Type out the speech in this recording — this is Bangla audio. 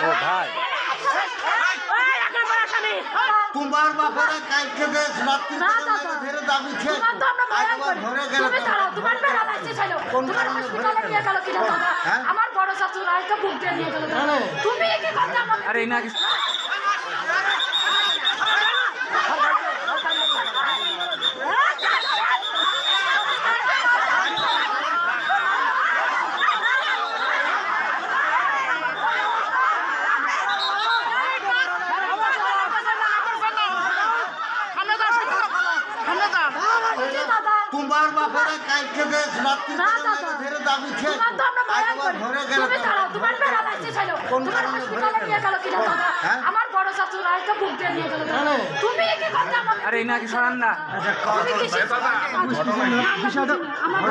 ও ভাই তোমার বাপারে কাল থেকে রাত্রি ধরে দাবি খেয়ে ধরে গেল কোন কারণে ধরে গেল আমার বড় শাশুড় হয়তো বুক দিয়ে নিয়ে গেল তুমি কি কথা আরে না তোমার বাপারে কাল থেকে রাত্রি ধরে দাবি খেয়ে ধরে গেল কোন কারণে ধরে গেল আমার বড় শাশুড় হয়তো বুক দিয়ে নিয়ে গেল তুমি কি কথা আরে নাকি সরান না আমার